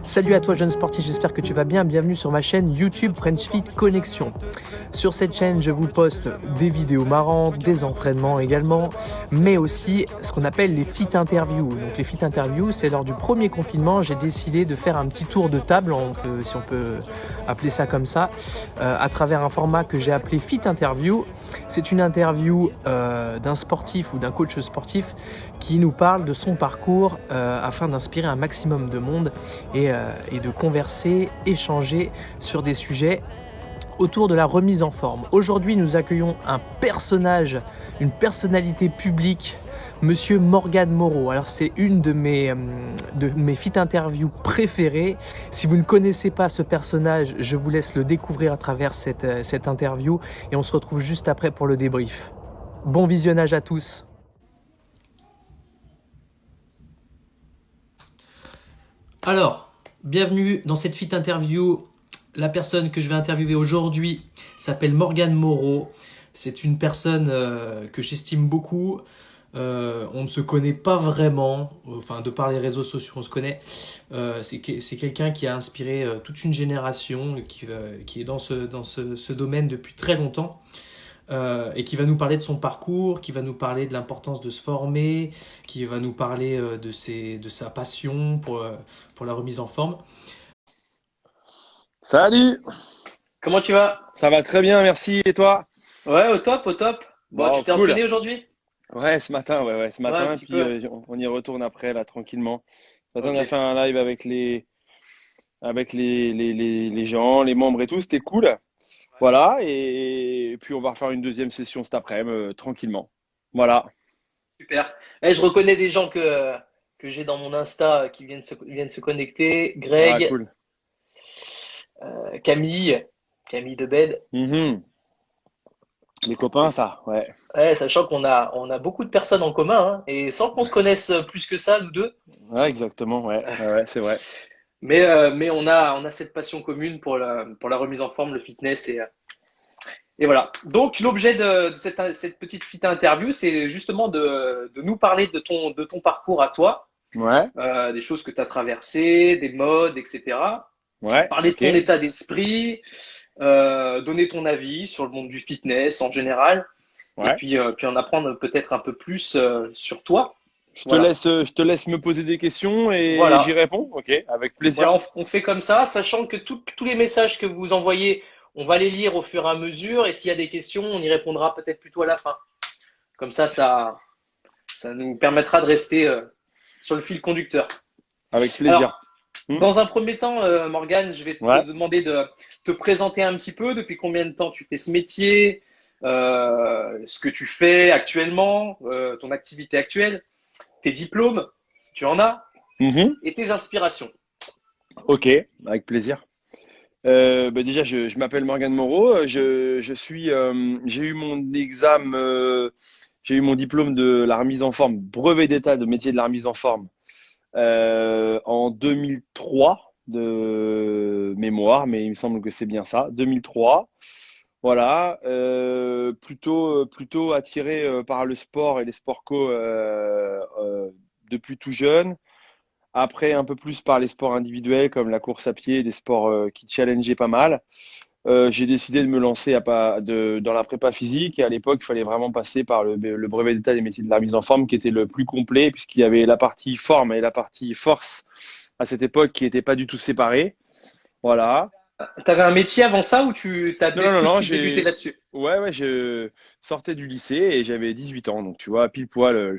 Salut à toi jeune sportif, j'espère que tu vas bien. Bienvenue sur ma chaîne YouTube French Fit Connexion. Sur cette chaîne, je vous poste des vidéos marrantes, des entraînements également, mais aussi ce qu'on appelle les fit interviews. Donc les fit interviews, c'est lors du premier confinement, j'ai décidé de faire un petit tour de table, si on peut appeler ça comme ça, à travers un format que j'ai appelé fit interview. C'est une interview d'un sportif ou d'un coach sportif qui nous parle de son parcours afin d'inspirer un maximum de monde et de converser, échanger sur des sujets autour de la remise en forme. Aujourd'hui, nous accueillons un personnage, une personnalité publique, Monsieur Morgan Moreau. Alors c'est une de mes fit interviews préférées. Si vous ne connaissez pas ce personnage, je vous laisse le découvrir à travers cette interview et on se retrouve juste après pour le débrief. Bon visionnage à tous. Alors, bienvenue dans cette fit interview. La personne que je vais interviewer aujourd'hui s'appelle Morgan Moreau. C'est une personne que j'estime beaucoup. On ne se connaît pas vraiment, enfin de par les réseaux sociaux on se connaît. C'est quelqu'un qui a inspiré toute une génération, qui est dans ce domaine depuis très longtemps. Et qui va nous parler de son parcours, qui va nous parler de l'importance de se former, qui va nous parler de sa passion pour la remise en forme. Salut, Comment tu vas? ça va très bien, merci. Et toi? Ouais, au top, au top. Bon, Bon, tu t'es cool. entraîné aujourd'hui? Ouais, ce matin, ce Ouais, un matin, petit puis peu. on y retourne après, là, tranquillement. Ce matin, on a Ok. fait un live avec les gens, les membres et tout, c'était cool. Voilà, et puis on va refaire une deuxième session cet après-midi, tranquillement. Voilà. Super. Je reconnais des gens que j'ai dans mon Insta qui viennent se connecter. Ah, Greg, cool. Camille Debed. Mhm. Les copains, ça, ouais. Ouais, sachant qu'on a beaucoup de personnes en commun, hein, et sans qu'on se connaisse plus que ça, nous deux. Ouais, exactement, ouais, c'est vrai. Mais on a cette passion commune pour la remise en forme, le fitness et voilà. Donc, l'objet de cette petite fit interview, c'est justement de nous parler de ton parcours à toi, Ouais, des choses que tu as traversées, des modes, etc. ouais, Parler de ok. ton état d'esprit, donner ton avis sur le monde du fitness en général, et Ouais. puis en apprendre peut-être un peu plus sur toi. Je te Voilà. laisse, je te laisse me poser des questions et j'y Voilà. réponds. Ok, avec Voilà, plaisir. on fait comme ça, sachant que tous les messages que vous envoyez, on va les lire au fur et à mesure, et s'il y a des questions, on y répondra peut-être plutôt à la fin. Comme ça nous permettra de rester sur le fil conducteur. Avec plaisir. Alors, Hmm. dans un premier temps, Morgane, je vais te Ouais. demander de te présenter un petit peu, depuis combien de temps tu fais ce métier, ce que tu fais actuellement, ton activité actuelle, tes diplômes, si tu en as, Mhm. et tes inspirations. Ok, avec plaisir. Déjà, je m'appelle Morgan Moreau. J'ai eu mon examen, j'ai eu mon diplôme de la remise en forme, brevet d'état de métier de la remise en forme en 2003 de mémoire, mais il me semble que c'est bien ça, 2003. Voilà, plutôt attiré par le sport et les sports co depuis tout jeune. Après, un peu plus par les sports individuels comme la course à pied, des sports qui challengeaient pas mal. J'ai décidé de me lancer dans la prépa physique et à l'époque, il fallait vraiment passer par le brevet d'état des métiers de la mise en forme qui était le plus complet puisqu'il y avait la partie forme et la partie force à cette époque qui n'étaient pas du tout séparées. Voilà. Tu avais un métier avant ça ou tu as Non, non, non, tout de non, suite débuté là-dessus? ouais, je sortais du lycée et j'avais 18 ans. Donc, tu vois, pile poil,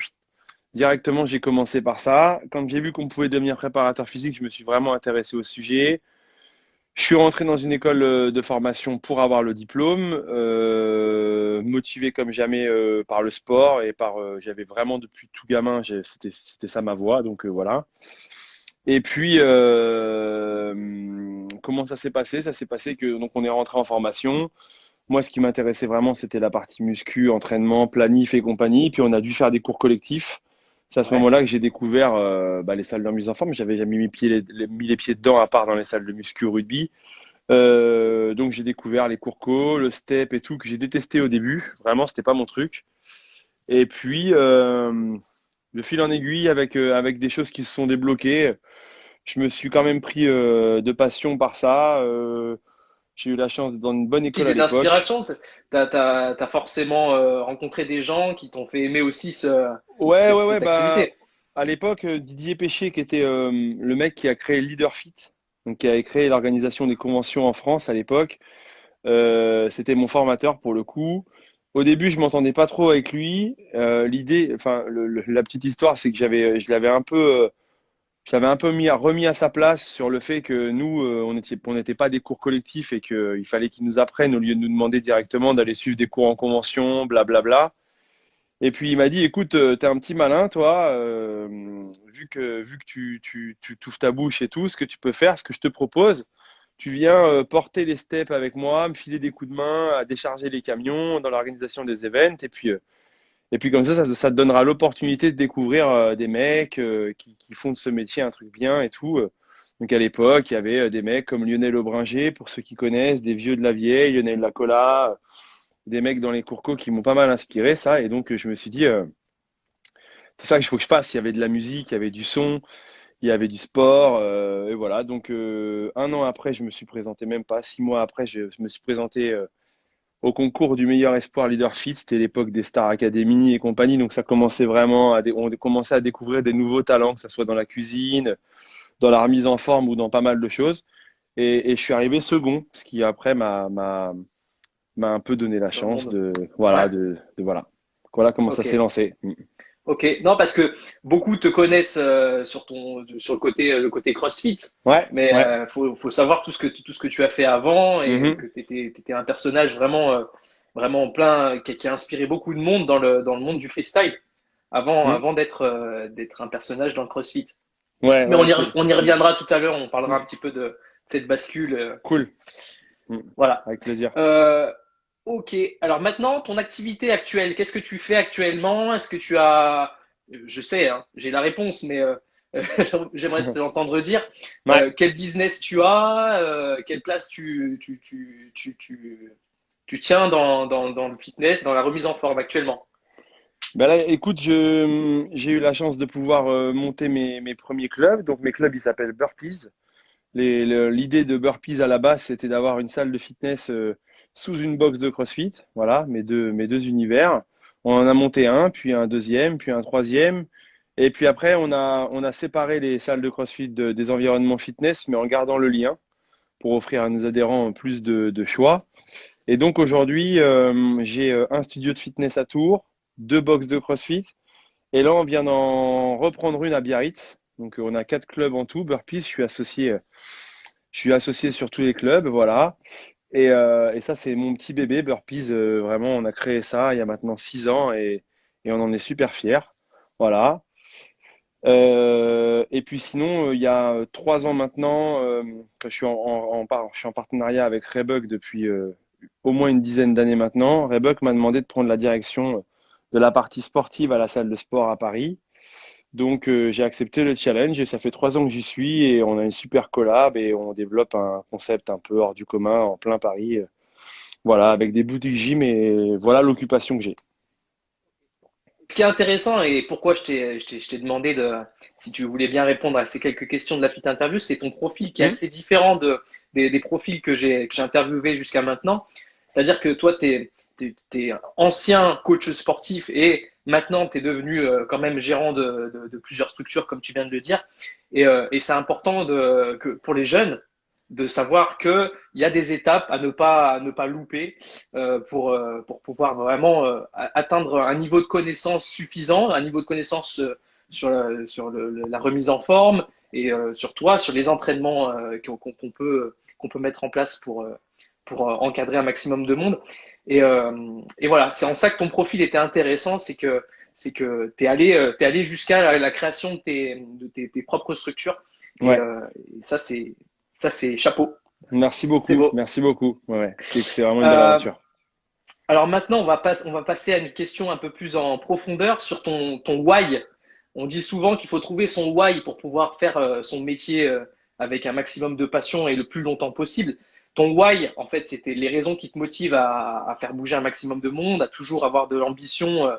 directement, j'ai commencé par ça. Quand j'ai vu qu'on pouvait devenir préparateur physique, je me suis vraiment intéressé au sujet. Je suis rentré dans une école de formation pour avoir le diplôme, motivé comme jamais par le sport et j'avais vraiment depuis tout gamin, c'était ça ma voie, donc voilà. Et puis, comment ça s'est passé? Ça s'est passé que donc on est rentré en formation. Moi, ce qui m'intéressait vraiment, c'était la partie muscu, entraînement, planif et compagnie. Puis on a dû faire des cours collectifs. C'est à ce Ouais. moment-là que j'ai découvert les salles de mise en forme. J'avais jamais mis les pieds dedans à part dans les salles de muscu au rugby. Donc j'ai découvert les cours co, le step et tout que j'ai détesté au début. Vraiment, c'était pas mon truc. Et puis, de fil en aiguille, avec des choses qui se sont débloquées, je me suis quand même pris de passion par ça. J'ai eu la chance d'être dans une bonne Aussi école à des l'époque. inspirations, t'as forcément rencontré des gens qui t'ont fait aimer aussi Ouais, ouais, ouais, cette bah, activité. à l'époque, Didier Péché, qui était le mec qui a créé Leaderfit, donc qui avait créé l'organisation des conventions en France à l'époque, c'était mon formateur pour le coup. Au début, je m'entendais pas trop avec lui. L'idée, enfin, la petite histoire, c'est que je l'avais un peu remis à sa place sur le fait que nous, on n'était pas des cours collectifs et qu'il fallait qu'il nous apprenne au lieu de nous demander directement d'aller suivre des cours en convention, blablabla. Et puis il m'a dit, écoute, t'es un petit malin, toi, vu que tu t'ouvres ta bouche et tout, ce que tu peux faire, ce que je te propose, tu viens porter les steps avec moi, me filer des coups de main, à décharger les camions dans l'organisation des events, et puis comme ça te donnera l'opportunité de découvrir des mecs qui font de ce métier un truc bien et tout. Donc à l'époque, il y avait des mecs comme Lionel Aubringer, pour ceux qui connaissent, des vieux de la vieille, Lionel Lacola, des mecs dans les courcos qui m'ont pas mal inspiré ça. Et donc je me suis dit, c'est ça qu'il faut que je fasse. Il y avait de la musique, il y avait du son, il y avait du sport, et voilà. Donc un an après, je me suis présenté, même pas 6 mois après, je me suis présenté au concours du meilleur espoir leader fit. C'était l'époque des Star Academy et compagnie, donc ça commençait vraiment on commençait à découvrir des nouveaux talents, que ce soit dans la cuisine, dans la remise en forme ou dans pas mal de choses. Et je suis arrivé second, ce qui après m'a un peu donné la Dans le chance monde. de Ouais, voilà voilà comment ça ok. s'est lancé. Ok, non, parce que beaucoup te connaissent sur le côté CrossFit, Ouais, mais ouais. faut savoir tout ce que tu as fait avant et Mhm, que tu étais un personnage vraiment, vraiment plein, qui a inspiré beaucoup de monde dans le monde du freestyle mhm. avant d'être un personnage dans le CrossFit. Ouais, Mais ouais, on y reviendra tout à l'heure, on parlera un mhm. petit peu de cette bascule. Cool. Mhm. Voilà. Avec plaisir. Euh, ok. Alors maintenant, ton activité actuelle, qu'est-ce que tu fais actuellement? Est-ce que tu as, je sais, hein, j'ai la réponse, mais j'aimerais te l'entendre dire. Ouais. Quel business tu as? Quelle place tu tiens dans le fitness, dans la remise en forme actuellement? Ben là, écoute, j'ai eu la chance de pouvoir monter mes premiers clubs. Donc mes clubs, ils s'appellent Burpees. L'idée de Burpees à la base, c'était d'avoir une salle de fitness sous une box de CrossFit. Voilà, mes deux univers. On en a monté un, puis un deuxième, puis un troisième. Et puis après, on a séparé les salles de CrossFit des environnements fitness, mais en gardant le lien pour offrir à nos adhérents plus de choix. Et donc aujourd'hui, j'ai un studio de fitness à Tours, deux box de CrossFit. Et là, on vient d'en reprendre une à Biarritz. Donc on a 4 clubs en tout. Burpees, je suis associé sur tous les clubs, voilà. Et ça, c'est mon petit bébé, Burpees. Vraiment, on a créé ça il y a maintenant 6 ans et on en est super fiers. Voilà. Et puis sinon, il y a 3 ans maintenant, je suis en partenariat avec Reebok depuis au moins une dizaine d'années maintenant. Reebok m'a demandé de prendre la direction de la partie sportive à la salle de sport à Paris. Donc j'ai accepté le challenge et ça fait 3 ans que j'y suis et on a une super collab et on développe un concept un peu hors du commun en plein Paris. Voilà, avec des boutiques gym et voilà l'occupation que j'ai. Ce qui est intéressant et pourquoi je t'ai demandé si tu voulais bien répondre à ces quelques questions de la petite interview, c'est ton profil qui est Hmm. assez différent des profils que j'ai interviewés jusqu'à maintenant. C'est-à-dire que toi, t'es ancien coach sportif et maintenant, tu es devenu quand même gérant de plusieurs structures, comme tu viens de le dire. Et c'est important pour les jeunes de savoir qu'il y a des étapes à ne pas louper pour pouvoir vraiment atteindre un niveau de connaissance suffisant, un niveau de connaissance la remise en forme et sur toi, sur les entraînements qu'on peut mettre en place pour encadrer un maximum de monde. Et voilà, c'est en ça que ton profil était intéressant, c'est que t'es allé jusqu'à la création tes propres structures. Et, Ouais, euh, et ça c'est chapeau, merci c'est beaucoup, beau. merci beaucoup. Ouais, ouais. C'est vraiment une belle Euh, aventure. alors maintenant, on va passer à une question un peu plus en profondeur sur ton why. On dit souvent qu'il faut trouver son why pour pouvoir faire son métier avec un maximum de passion et le plus longtemps possible. Ton why, en fait, c'était les raisons qui te motivent à faire bouger un maximum de monde, à toujours avoir de l'ambition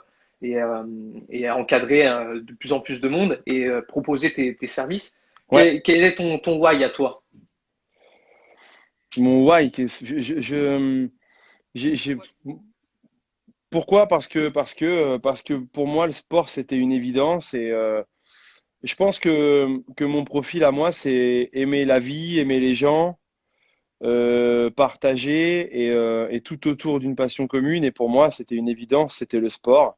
et encadrer de plus en plus de monde et proposer tes services. Ouais, Quel est ton why à toi? mon why, j'ai- pourquoi? Parce que pour moi, le sport, c'était une évidence et je pense que mon profil à moi, c'est aimer la vie, aimer les gens, partager et tout autour d'une passion commune. Et pour moi, c'était une évidence, c'était le sport.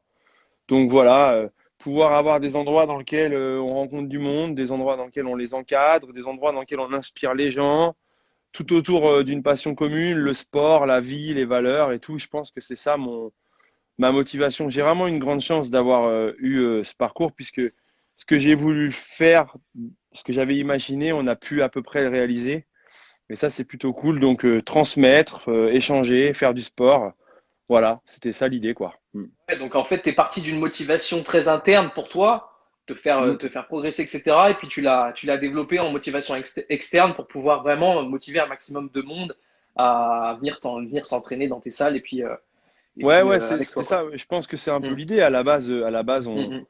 Donc voilà, pouvoir avoir des endroits dans lesquels on rencontre du monde, des endroits dans lesquels on les encadre, des endroits dans lesquels on inspire les gens, tout autour d'une passion commune, le sport, la vie, les valeurs et tout. Je pense que c'est ça ma motivation. J'ai vraiment une grande chance d'avoir eu ce parcours puisque ce que j'ai voulu faire, ce que j'avais imaginé, on a pu à peu près le réaliser. Et ça, c'est plutôt cool. Donc, transmettre, échanger, faire du sport. Voilà, c'était ça l'idée, quoi. Mm. Ouais, donc en fait, tu es parti d'une motivation très interne pour toi, Mm. te faire progresser, etc. Et puis tu l'as développé en motivation externe pour pouvoir vraiment motiver un maximum de monde à venir s'entraîner dans tes salles et Ouais, puis ouais, avec c'était toi, quoi. ça. Je pense que c'est un peu Mm, l'idée. mm, mm.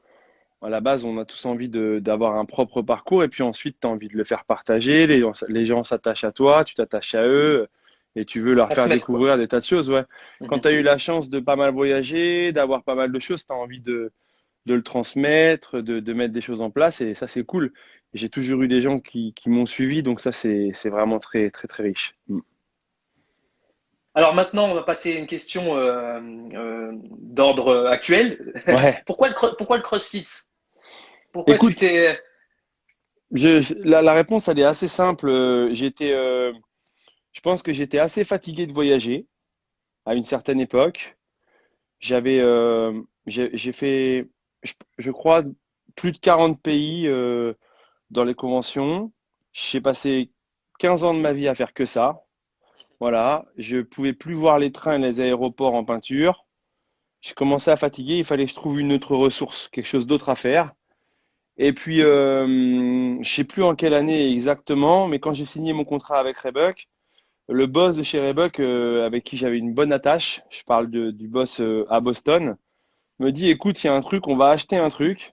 À la base, on a tous envie d'avoir un propre parcours et puis ensuite, tu as envie de le faire partager. Les gens s'attachent à toi, tu t'attaches à eux et tu veux leur faire Transmettre, quoi. découvrir des tas de choses. Ouais. Mm, Quand mm. tu as eu la chance de pas mal voyager, d'avoir pas mal de choses, tu as envie de le transmettre, de mettre des choses en place et ça, c'est cool. Et j'ai toujours eu des gens qui m'ont suivi, donc ça, c'est vraiment très, très, très riche. Mm. Alors maintenant, on va passer à une question d'ordre actuel. Ouais. Pourquoi le CrossFit? Pourquoi tu Écoute, t'es... la réponse, elle est assez simple. Je pense que j'étais assez fatigué de voyager à une certaine époque. J'avais, j'ai fait, je crois, plus de 40 pays dans les conventions. J'ai passé 15 ans de ma vie à faire que ça. Voilà, je pouvais plus voir les trains et les aéroports en peinture. J'ai commencé à fatiguer, il fallait que je trouve une autre ressource, quelque chose d'autre à faire. Et puis, je sais plus en quelle année exactement, mais quand j'ai signé mon contrat avec Reebok, le boss de chez Reebok, avec qui j'avais une bonne attache, je parle du boss à Boston, me dit, écoute, il y a un truc, on va acheter un truc,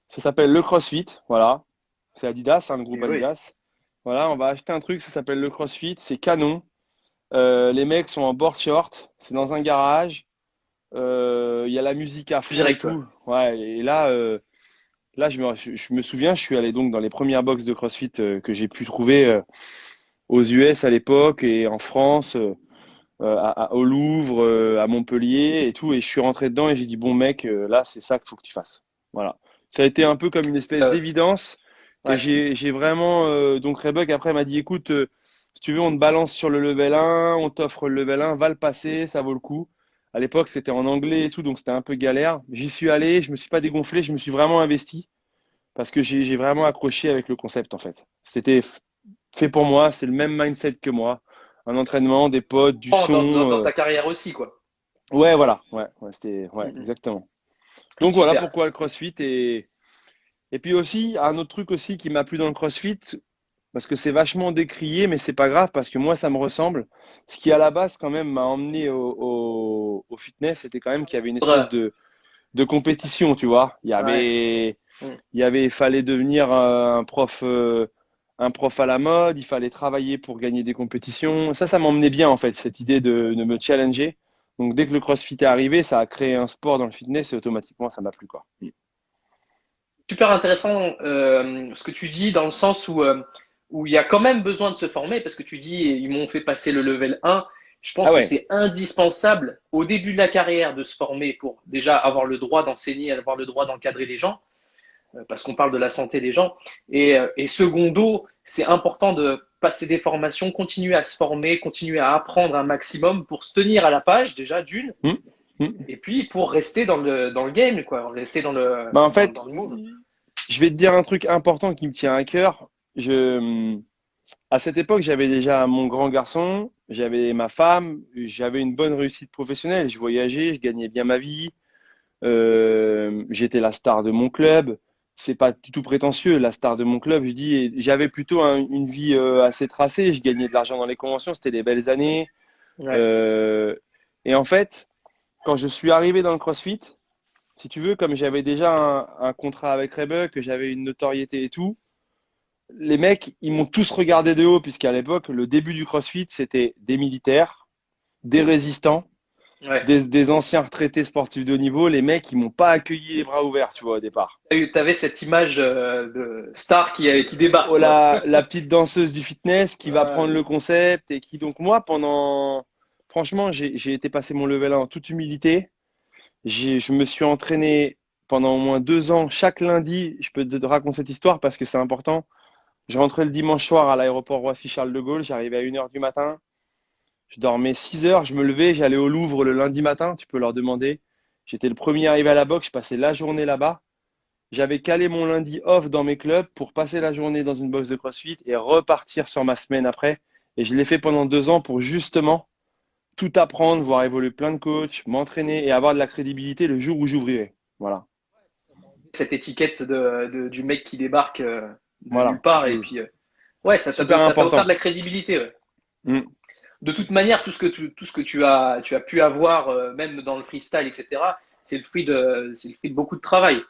ça s'appelle le CrossFit, voilà, c'est Adidas, hein, le groupe Eh oui, Adidas. Voilà, on va acheter un truc, ça s'appelle le CrossFit, c'est canon. Les mecs sont en board short, c'est dans un garage, il y a la musique à fond et direct, ouais. tout. Ouais, et là je me souviens, je suis allé donc dans les premières box de CrossFit que j'ai pu trouver aux US à l'époque et en France, au Louvre, à Montpellier et tout. Et je suis rentré dedans et j'ai dit, bon mec, là c'est ça qu'il faut que tu fasses. Voilà. Ça a été un peu comme une espèce Euh, d'évidence. Et ouais. j'ai vraiment. Donc Reebok après m'a dit, écoute, si tu veux, on te balance sur le level 1, on t'offre le level 1, va le passer, ça vaut le coup. À l'époque, c'était en anglais et tout, donc c'était un peu galère. J'y suis allé, je me suis pas dégonflé, je me suis vraiment investi parce que j'ai vraiment accroché avec le concept en fait. C'était fait pour moi, c'est le même mindset que moi. Un entraînement, des potes, du Oh, son. dans ta carrière aussi, quoi. Ouais, voilà, ouais, c'était, Mm, ouais, mm. exactement. Donc voilà Super. pourquoi le CrossFit et puis aussi un autre truc aussi qui m'a plu dans le CrossFit parce que c'est vachement décrié, mais c'est pas grave parce que moi ça me ressemble. Ce qui à la base quand même m'a emmené au fitness, c'était quand même qu'il y avait une espèce Ouais. de compétition, tu vois. Ouais. Mm. Il fallait devenir un prof à la mode, il fallait travailler pour gagner des compétitions. Ça m'emmenait bien en fait, cette idée de me challenger. Donc dès que le CrossFit est arrivé, ça a créé un sport dans le fitness et automatiquement ça m'a plu quoi. Super intéressant ce que tu dis dans le sens où il y a quand même besoin de se former parce que tu dis ils m'ont fait passer le level 1. Je pense Ah que ouais, c'est indispensable au début de la carrière de se former pour déjà avoir le droit d'enseigner, avoir le droit d'encadrer les gens parce qu'on parle de la santé des gens. Et secondo, c'est important de passer des formations, continuer à se former, continuer à apprendre un maximum pour se tenir à la page déjà d'une Hmm, hmm. et puis pour rester dans le game, quoi, rester Bah en fait, dans le move. je vais te dire un truc important qui me tient à cœur. À cette époque, j'avais déjà mon grand garçon, j'avais ma femme, j'avais une bonne réussite professionnelle. Je voyageais, je gagnais bien ma vie. J'étais la star de mon club. C'est pas du tout prétentieux, la star de mon club. Je dis, et j'avais plutôt une vie assez tracée. Je gagnais de l'argent dans les conventions, c'était des belles années. Ouais. Euh, et en fait, quand je suis arrivé dans le CrossFit, si tu veux, comme j'avais déjà un contrat avec Red que j'avais une notoriété et tout, les mecs, ils m'ont tous regardé de haut, puisqu'à l'époque, le début du CrossFit, c'était des militaires, des résistants, Ouais. des anciens retraités sportifs de haut niveau. Les mecs, ils m'ont pas accueilli les bras ouverts, tu vois, au départ. T'avais cette image de star qui débarque, Oh, quoi. la petite danseuse du fitness qui va Ouais. prendre le concept et qui, donc, moi, franchement, j'ai été passer mon level 1 en toute humilité. Je me suis entraîné pendant au moins 2 ans, chaque lundi. Je peux te raconter cette histoire parce que c'est important. Je rentrais le dimanche soir à l'aéroport Roissy-Charles de Gaulle. J'arrivais à 1 h du matin. Je dormais 6 heures. Je me levais. J'allais au Louvre le lundi matin. Tu peux leur demander. J'étais le premier arrivé à la boxe. Je passais la journée là-bas. J'avais calé mon lundi off dans mes clubs pour passer la journée dans une box de CrossFit et repartir sur ma semaine après. Et je l'ai fait pendant 2 ans pour justement tout apprendre, voir évoluer plein de coachs, m'entraîner et avoir de la crédibilité le jour où j'ouvrirai. Voilà. Cette étiquette du mec qui débarque de nulle Voilà. part. Et puis, ouais, Super ça t'a offert important. de la crédibilité. Ouais. Mm. De toute manière, tout ce que tu as pu avoir, même dans le freestyle, etc., c'est le fruit de beaucoup de travail. Il y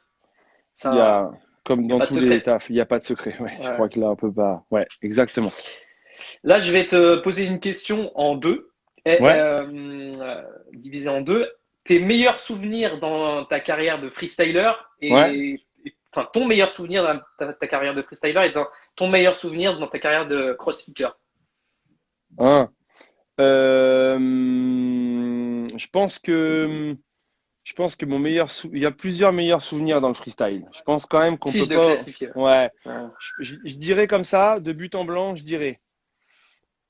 Ça, a, comme il n'y a dans pas de tous les secret. tafs, il n'y a pas de secret. Ouais, je Ouais. crois que là, on peut pas. Ouais, exactement. Là, je vais te poser une question en deux, et, Ouais, divisée en deux. Tes meilleurs souvenirs dans ta carrière de freestyler ouais. enfin, ton meilleur souvenir dans ta carrière de freestyler et ton meilleur souvenir dans ta carrière de crossfitter. Hein. Je pense que il y a plusieurs meilleurs souvenirs dans le freestyle. Je pense quand même qu'on peut Difficile de pas. classifier. Ouais. Ouais. Je dirais comme ça, de but en blanc, je dirais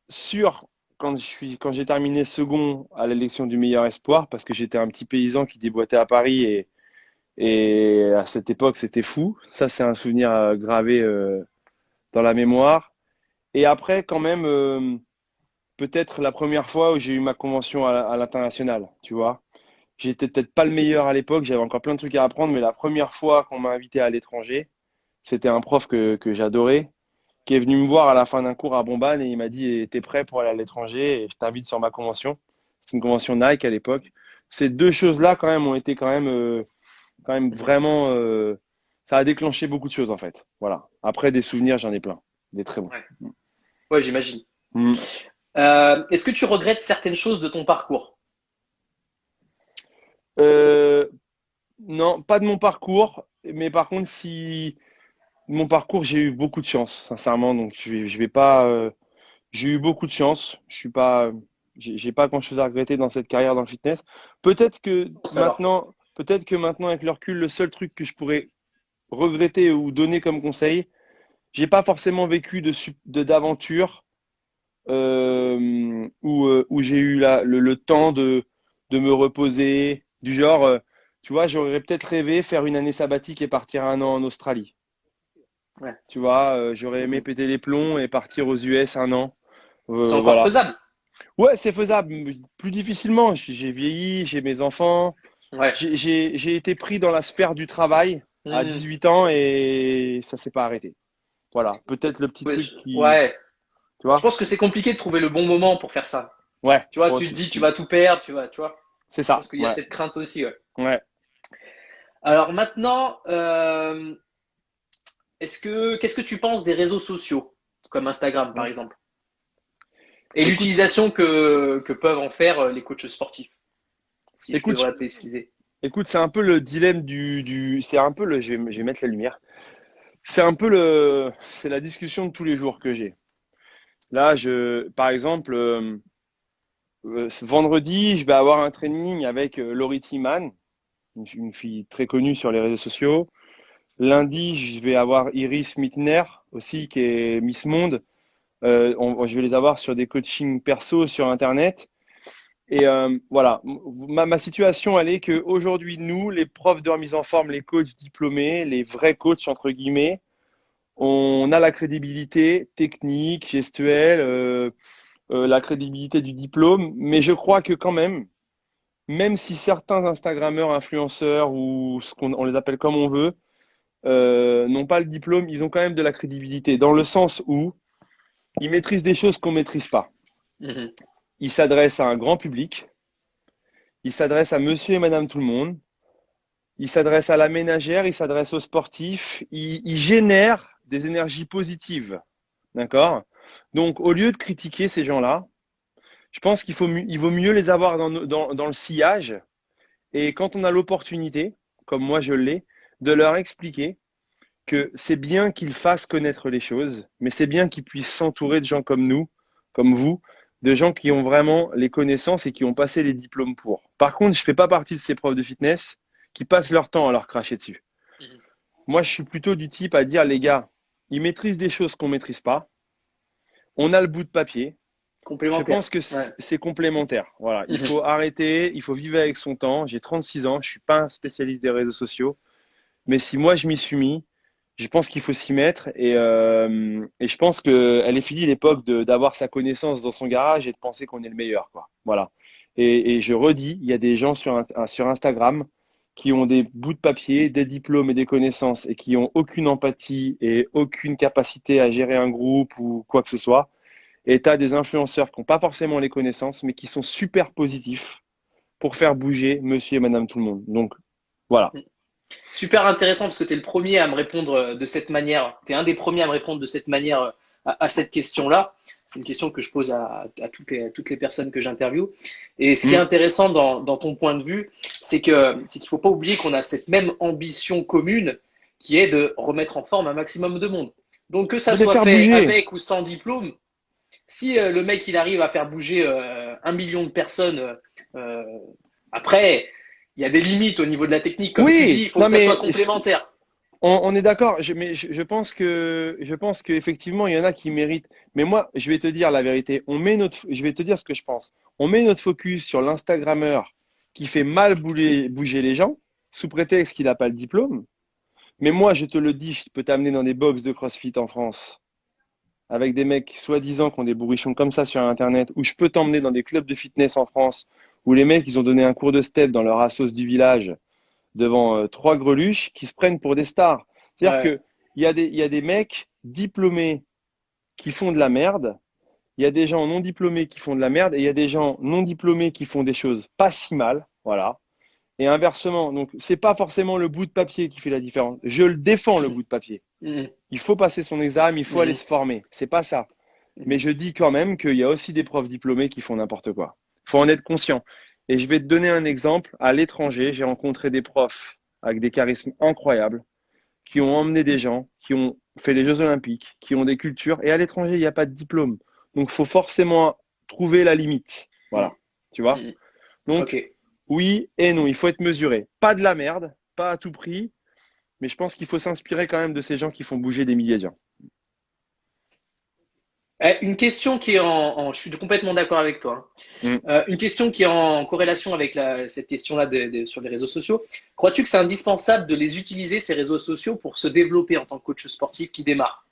sûr quand j'ai terminé second à l'élection du meilleur espoir parce que j'étais un petit paysan qui déboîtait à Paris et à cette époque c'était fou. Ça c'est un souvenir gravé dans la mémoire. Et après quand même peut-être la première fois où j'ai eu ma convention à l'international, tu vois. J'étais peut-être pas le meilleur à l'époque, j'avais encore plein de trucs à apprendre, mais la première fois qu'on m'a invité à l'étranger, c'était un prof que j'adorais, qui est venu me voir à la fin d'un cours à Bombane et il m'a dit, t'es prêt pour aller à l'étranger et je t'invite sur ma convention. C'est une convention Nike à l'époque. Ces deux choses-là quand même ont été quand même Mhm. vraiment, ça a déclenché beaucoup de choses en fait. Voilà. Après des souvenirs, j'en ai plein, des très bons. Ouais. Ouais, j'imagine. Mm. Est-ce que tu regrettes certaines choses de ton parcours? Euh, non, pas de mon parcours, mais par contre, si mon parcours, j'ai eu beaucoup de chance, sincèrement. Donc, je vais pas. J'ai eu beaucoup de chance. Je suis pas. J'ai pas grand-chose à regretter dans cette carrière dans le fitness. Alors. Peut-être que maintenant, avec le recul, le seul truc que je pourrais regretter ou donner comme conseil, j'ai pas forcément vécu d'aventure où j'ai eu le temps de me reposer, du genre, tu vois, j'aurais peut-être rêvé faire une année sabbatique et partir 1 an en Australie. Ouais. Tu vois, j'aurais aimé Mhm. péter les plombs et partir aux US 1 an. C'est encore Voilà. faisable. Ouais, c'est faisable, mais plus difficilement. J'ai vieilli, j'ai mes enfants. Ouais. J'ai été pris dans la sphère du travail à Mhm. 18 ans et ça s'est pas arrêté. Voilà, peut-être le petit Ouais, truc qui, ouais. tu Je vois? pense que c'est compliqué de trouver le bon moment pour faire ça. Ouais, Tu je vois, crois tu te aussi. dis, tu vas tout perdre, tu vois. C'est Je ça. pense qu'il y a Ouais, cette crainte aussi, ouais. ouais. Alors maintenant, qu'est-ce que tu penses des réseaux sociaux, comme Instagram par Ouais. exemple, et Écoute, l'utilisation que peuvent en faire les coachs sportifs, si je écoute, devrais préciser. écoute, c'est un peu le dilemme c'est un peu je vais mettre la lumière. C'est un peu c'est la discussion de tous les jours que j'ai. Là, par exemple, ce vendredi, je vais avoir un training avec Laurie Tiemann, une fille très connue sur les réseaux sociaux. Lundi, je vais avoir Iris Mittner aussi, qui est Miss Monde. Je vais les avoir sur des coachings perso sur Internet. Et voilà, ma situation, elle est que aujourd'hui, nous, les profs de remise en forme, les coachs diplômés, les vrais coachs, entre guillemets, on a la crédibilité technique, gestuelle, la crédibilité du diplôme. Mais je crois que quand même si certains Instagrammeurs, influenceurs ou on les appelle comme on veut, n'ont pas le diplôme, ils ont quand même de la crédibilité, dans le sens où ils maîtrisent des choses qu'on ne maîtrise pas. Mhm. Ils s'adressent à un grand public, ils s'adressent à monsieur et madame tout le monde, il s'adresse à la ménagère, il s'adresse aux sportifs, il génère des énergies positives. D'accord? Donc, au lieu de critiquer ces gens-là, je pense il vaut mieux les avoir dans le sillage. Et quand on a l'opportunité, comme moi je l'ai, de leur expliquer que c'est bien qu'ils fassent connaître les choses, mais c'est bien qu'ils puissent s'entourer de gens comme nous, comme vous, de gens qui ont vraiment les connaissances et qui ont passé les diplômes pour. Par contre, je ne fais pas partie de ces profs de fitness qui passent leur temps à leur cracher dessus. Moi, je suis plutôt du type à dire, les gars, ils maîtrisent des choses qu'on ne maîtrise pas. On a le bout de papier. Je pense que c'est complémentaire. Voilà. Il faut arrêter, il faut vivre avec son temps. J'ai 36 ans, je ne suis pas un spécialiste des réseaux sociaux. Mais si moi, je m'y suis mis, je pense qu'il faut s'y mettre. Et je pense qu'elle est finie l'époque d'avoir sa connaissance dans son garage et de penser qu'on est le meilleur, quoi. Voilà. Et je redis, il y a des gens sur Instagram qui ont des bouts de papier, des diplômes et des connaissances et qui n'ont aucune empathie et aucune capacité à gérer un groupe ou quoi que ce soit. Et tu as des influenceurs qui n'ont pas forcément les connaissances, mais qui sont super positifs pour faire bouger monsieur et madame tout le monde. Donc, voilà. Super intéressant parce que tu es le premier à me répondre de cette manière. Tu es un des premiers à me répondre de cette manière à cette question-là. C'est une question que je pose à toutes les personnes que j'interviewe. Et ce qui est intéressant dans ton point de vue, c'est qu'il ne faut pas oublier qu'on a cette même ambition commune qui est de remettre en forme un maximum de monde. Donc que ça soit fait bouger avec ou sans diplôme, si le mec il arrive à faire bouger 1 million de personnes, après il y a des limites au niveau de la technique, comme tu dis, il faut que ça soit complémentaire. On est d'accord, mais je pense qu'effectivement il y en a qui méritent. Mais moi, je vais te dire la vérité. Je vais te dire ce que je pense. On met notre focus sur l'Instagrammeur qui fait mal bouger les gens sous prétexte qu'il n'a pas le diplôme. Mais moi, je te le dis, je peux t'amener dans des box de CrossFit en France avec des mecs soi-disant qui ont des bourrichons comme ça sur Internet, ou je peux t'emmener dans des clubs de fitness en France où les mecs, ils ont donné un cours de step dans leur assos du village devant 3 greluches qui se prennent pour des stars. C'est-à-dire qu'il y a des mecs diplômés qui font de la merde, il y a des gens non diplômés qui font de la merde, et il y a des gens non diplômés qui font des choses pas si mal, voilà. Et inversement, donc c'est pas forcément le bout de papier qui fait la différence. Je le défends, le bout de papier. Il faut passer son examen, il faut aller se former. C'est pas ça. Mais je dis quand même qu'il y a aussi des profs diplômés qui font n'importe quoi. Il faut en être conscient. Et je vais te donner un exemple. À l'étranger, j'ai rencontré des profs avec des charismes incroyables qui ont emmené des gens, qui ont fait les Jeux Olympiques, qui ont des cultures. Et à l'étranger, il n'y a pas de diplôme. Donc, il faut forcément trouver la limite. Voilà. Tu vois? Donc, oui et non. Il faut être mesuré. Pas de la merde, pas à tout prix. Mais je pense qu'il faut s'inspirer quand même de ces gens qui font bouger des milliers de gens. Une question qui est je suis complètement d'accord avec toi. Une question qui est en corrélation avec cette question-là sur les réseaux sociaux. Crois-tu que c'est indispensable de les utiliser, ces réseaux sociaux, pour se développer en tant que coach sportif qui démarre?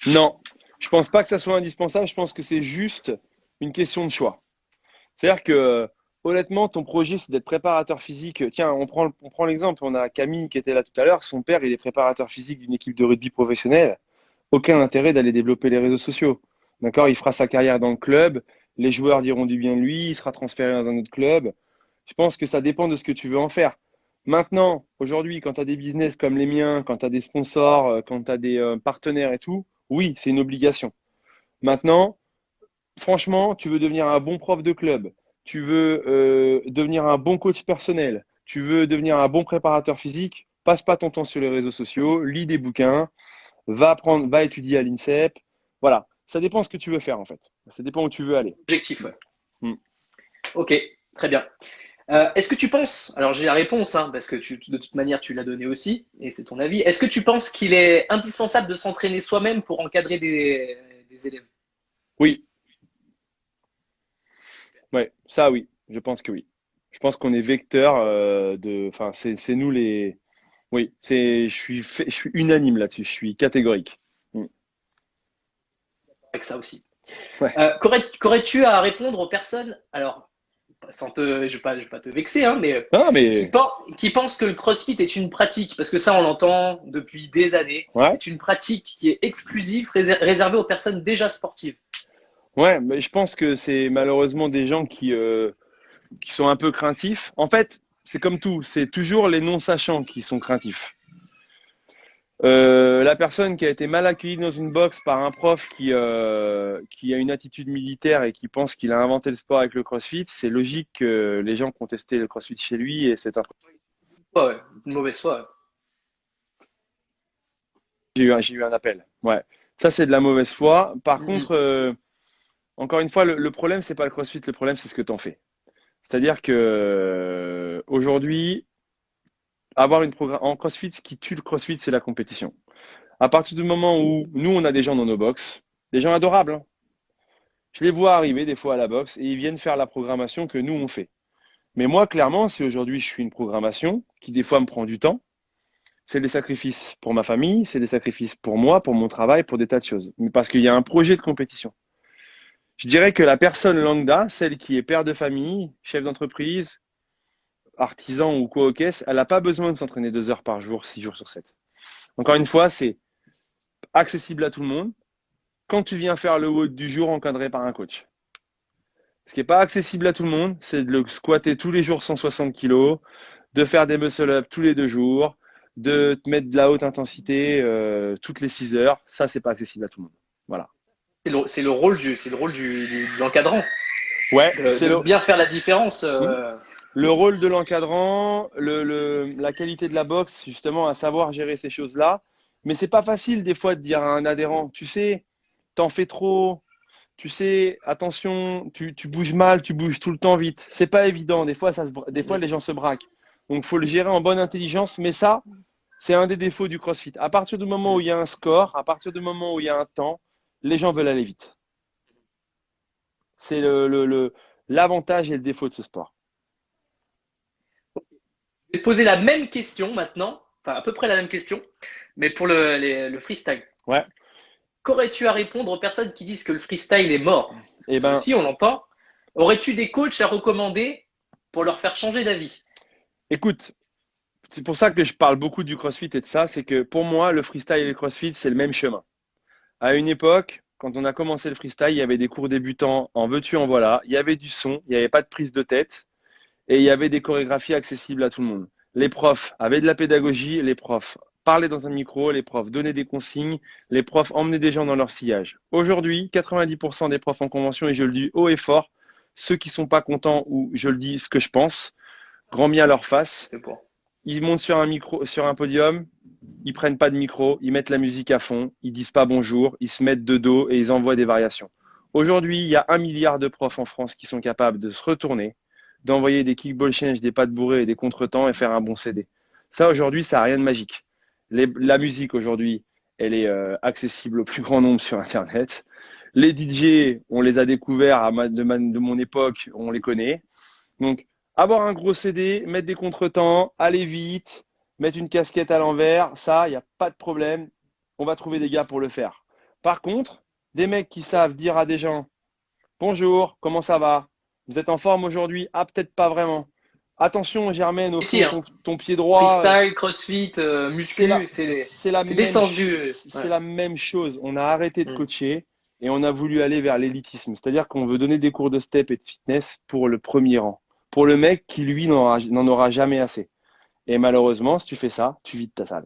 Non, je pense pas que ça soit indispensable. Je pense que c'est juste une question de choix. C'est-à-dire que honnêtement, ton projet, c'est d'être préparateur physique. Tiens, on prend l'exemple. On a Camille qui était là tout à l'heure. Son père, il est préparateur physique d'une équipe de rugby professionnelle. Aucun intérêt d'aller développer les réseaux sociaux. D'accord? Il fera sa carrière dans le club. Les joueurs diront du bien de lui. Il sera transféré dans un autre club. Je pense que ça dépend de ce que tu veux en faire. Maintenant, aujourd'hui, quand tu as des business comme les miens, quand tu as des sponsors, quand tu as des partenaires et tout, oui, c'est une obligation. Maintenant, franchement, tu veux devenir un bon prof de club, tu veux devenir un bon coach personnel, tu veux devenir un bon préparateur physique, passe pas ton temps sur les réseaux sociaux, lis des bouquins, va étudier à l'INSEP. Voilà, ça dépend de ce que tu veux faire en fait. Ça dépend où tu veux aller. Objectif, ouais. Ok, très bien. Est-ce que tu penses, alors j'ai la réponse, parce que de toute manière tu l'as donné aussi, et c'est ton avis, est-ce que tu penses qu'il est indispensable de s'entraîner soi-même pour encadrer des élèves? Oui. Ouais, ça oui, je pense que oui. Je pense qu'on est vecteur enfin c'est nous les. Oui, je suis unanime là-dessus, je suis catégorique. Avec ça aussi. Ouais. Qu'aurais-tu à répondre aux personnes, alors je vais pas te vexer, mais qui pensent que le CrossFit est une pratique, parce que ça on l'entend depuis des années, est une pratique qui est exclusive, réservée aux personnes déjà sportives. Ouais, mais je pense que c'est malheureusement des gens qui sont un peu craintifs. En fait, c'est comme tout, c'est toujours les non-sachants qui sont craintifs. La personne qui a été mal accueillie dans une box par un prof qui a une attitude militaire et qui pense qu'il a inventé le sport avec le CrossFit, c'est logique que les gens qui ont testé le CrossFit chez lui et c'est un... Ouais, une mauvaise foi. J'ai eu un appel. Ouais, ça c'est de la mauvaise foi. Par Mhm. contre, encore une fois, le problème c'est pas le CrossFit, le problème c'est ce que tu en fais. C'est-à-dire que aujourd'hui, avoir une programme en CrossFit, ce qui tue le CrossFit, c'est la compétition. À partir du moment où nous, on a des gens dans nos box, des gens adorables, hein. Je les vois arriver des fois à la boxe et ils viennent faire la programmation que nous, on fait. Mais moi, clairement, si aujourd'hui je suis une programmation qui des fois me prend du temps, c'est des sacrifices pour ma famille, c'est des sacrifices pour moi, pour mon travail, pour des tas de choses. Mais parce qu'il y a un projet de compétition. Je dirais que la personne lambda, celle qui est père de famille, chef d'entreprise, artisan ou quoi au caisse, elle n'a pas besoin de s'entraîner 2 heures par jour, 6 jours sur 7. Encore une fois, c'est accessible à tout le monde quand tu viens faire le WOD du jour encadré par un coach. Ce qui n'est pas accessible à tout le monde, c'est de le squatter tous les jours 160 kilos, de faire des muscle-up tous les 2 jours, de te mettre de la haute intensité toutes les 6 heures. Ça, c'est pas accessible à tout le monde. Voilà. C'est le rôle de l'encadrant, Ouais, de bien faire la différence. Le rôle de l'encadrant, la qualité de la boxe, justement, à savoir gérer ces choses-là. Mais c'est pas facile des fois de dire à un adhérent, tu sais, t'en fais trop, tu sais, attention, tu bouges mal, tu bouges tout le temps vite. C'est pas évident. Des fois, des fois, les gens se braquent. Donc, faut le gérer en bonne intelligence. Mais ça, c'est un des défauts du CrossFit. À partir du moment où il y a un score, à partir du moment où il y a un temps, les gens veulent aller vite. C'est l'avantage et le défaut de ce sport. Je vais te poser la même question maintenant, enfin à peu près la même question, mais pour le freestyle. Ouais. Qu'aurais-tu à répondre aux personnes qui disent que le freestyle est mort? Eh Parce ben, que si on l'entend, aurais-tu des coachs à recommander pour leur faire changer d'avis? écoute, c'est pour ça que je parle beaucoup du CrossFit et de ça, c'est que pour moi, le freestyle et le CrossFit, c'est le même chemin. À une époque, quand on a commencé le freestyle, il y avait des cours débutants en veux-tu, en voilà, il y avait du son, il n'y avait pas de prise de tête et il y avait des chorégraphies accessibles à tout le monde. Les profs avaient de la pédagogie, les profs parlaient dans un micro, les profs donnaient des consignes, les profs emmenaient des gens dans leur sillage. Aujourd'hui, 90% des profs en convention, et je le dis haut et fort, ceux qui sont pas contents ou je le dis ce que je pense, grand bien à leur face, C'est bon. ils montent sur un micro, sur un podium, ils prennent pas de micro, ils mettent la musique à fond, ils disent pas bonjour, ils se mettent de dos et ils envoient des variations. Aujourd'hui, il y a 1 milliard de profs en France qui sont capables de se retourner, d'envoyer des kickball change, des pattes bourrées et des contretemps et faire un bon CD. Ça, aujourd'hui, ça n'a rien de magique. La musique, aujourd'hui, elle est accessible au plus grand nombre sur Internet. Les DJ, on les a découverts de mon époque, on les connaît. Donc, avoir un gros CD, mettre des contretemps, aller vite, mettre une casquette à l'envers, ça, il n'y a pas de problème. On va trouver des gars pour le faire. Par contre, des mecs qui savent dire à des gens, bonjour, comment ça va? Vous êtes en forme aujourd'hui? Ah, peut-être pas vraiment. Attention, Germaine, au fond, ton pied droit. Freestyle, CrossFit, muscu, c'est la l'essence du. C'est la même chose. On a arrêté de coacher et on a voulu aller vers l'élitisme. C'est-à-dire qu'on veut donner des cours de step et de fitness pour le premier rang. Pour le mec qui, lui, n'en aura jamais assez. Et malheureusement, si tu fais ça, tu vides ta salle.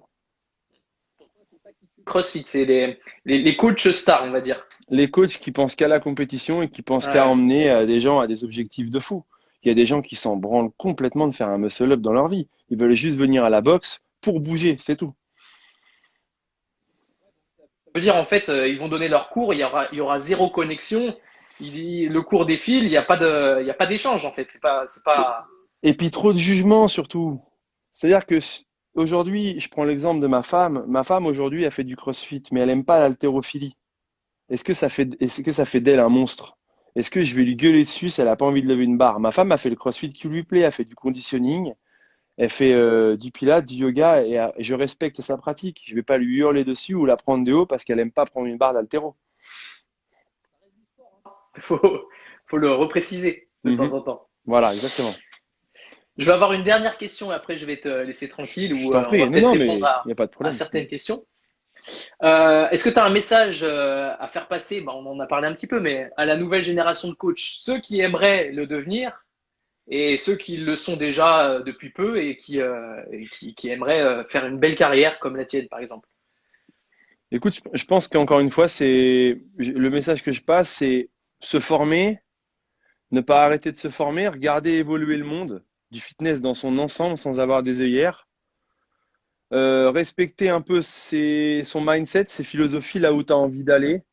CrossFit, c'est les coachs stars, on va dire. Les coachs qui pensent qu'à la compétition et qui pensent qu'à emmener des gens à des objectifs de fou. Il y a des gens qui s'en branlent complètement de faire un muscle-up dans leur vie. Ils veulent juste venir à la boxe pour bouger, c'est tout. Ça veut dire, en fait, ils vont donner leur cours, il y aura zéro connexion. Le cours défile, il n'y a pas d'échange, en fait. C'est pas... Et puis trop de jugement, surtout. C'est-à-dire que aujourd'hui, je prends l'exemple de ma femme. Ma femme, aujourd'hui, elle fait du crossfit, mais elle n'aime pas l'haltérophilie. Est-ce que ça fait d'elle un monstre? Est-ce que je vais lui gueuler dessus si elle n'a pas envie de lever une barre? Ma femme a fait le crossfit qui lui plaît, elle fait du conditioning, elle fait du pilates, du yoga, et je respecte sa pratique. Je ne vais pas lui hurler dessus ou la prendre de haut parce qu'elle n'aime pas prendre une barre d'haltéro. Il faut le repréciser de temps en temps. Voilà, exactement. Je vais avoir une dernière question et après je vais te laisser tranquille ou on va peut-être répondre à certaines questions. Est-ce que tu as un message à faire passer, on en a parlé un petit peu, mais à la nouvelle génération de coachs, ceux qui aimeraient le devenir, et ceux qui le sont déjà depuis peu et qui aimeraient faire une belle carrière comme la tienne, par exemple. Écoute, je pense qu'encore une fois, le message que je passe, c'est se former, ne pas arrêter de se former, regarder évoluer le monde du fitness dans son ensemble sans avoir des œillères. Respecter un peu son mindset, ses philosophies là où tu as envie d'aller.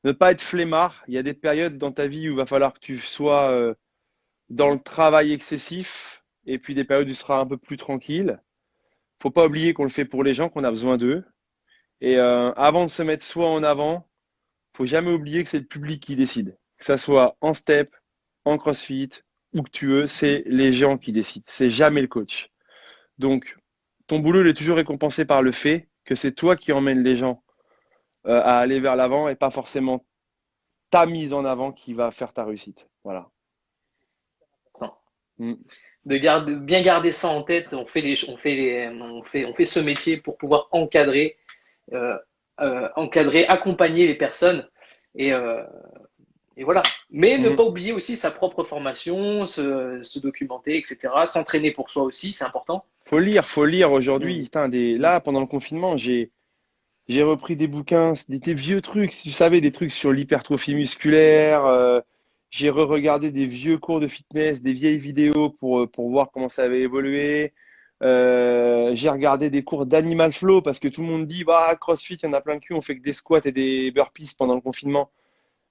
Ne pas être flemmard. Il y a des périodes dans ta vie où il va falloir que tu sois dans le travail excessif et puis des périodes où tu seras un peu plus tranquille. Faut pas oublier qu'on le fait pour les gens, qu'on a besoin d'eux. Et avant de se mettre soi en avant, faut jamais oublier que c'est le public qui décide. Que ça soit en step, en crossfit, où que tu veux, c'est les gens qui décident. C'est jamais le coach. Donc, ton boulot il est toujours récompensé par le fait que c'est toi qui emmènes les gens à aller vers l'avant et pas forcément ta mise en avant qui va faire ta réussite. Voilà. Non. Mm. Bien garder ça en tête. On fait ce métier pour pouvoir euh, encadrer, accompagner les personnes et, euh, et voilà. Mais ne Mm. pas oublier aussi sa propre formation, se documenter, etc. S'entraîner pour soi aussi, c'est important. Faut lire aujourd'hui. Mm. Putain, Mm. là, pendant le confinement, j'ai repris des bouquins, des vieux trucs, si tu savais, des trucs sur l'hypertrophie musculaire. J'ai re-regardé des vieux cours de fitness, des vieilles vidéos pour voir comment ça avait évolué. J'ai regardé des cours d'Animal Flow parce que tout le monde dit, bah, CrossFit, il y en a plein de cul, on fait que des squats et des burpees pendant le confinement.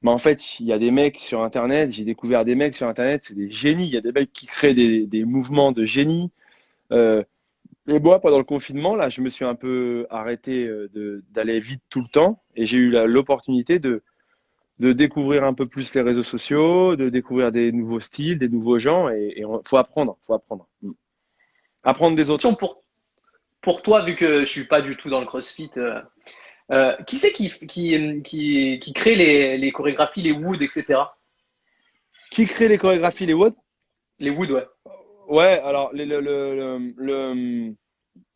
Mais en fait, il y a des mecs sur Internet, j'ai découvert des mecs sur Internet, c'est des génies. Il y a des mecs qui créent des mouvements de génie. Euh, et moi, pendant le confinement, là, je me suis un peu arrêté d'aller vite tout le temps et j'ai eu l'opportunité de découvrir un peu plus les réseaux sociaux, de découvrir des nouveaux styles, des nouveaux gens et faut apprendre, faut apprendre. Mm. Apprendre des autres. Question pour toi, vu que je suis pas du tout dans le CrossFit, qui c'est qui crée les chorégraphies, les woods, etc. Qui crée les chorégraphies, les WOD? Les woods, ouais. Ouais, alors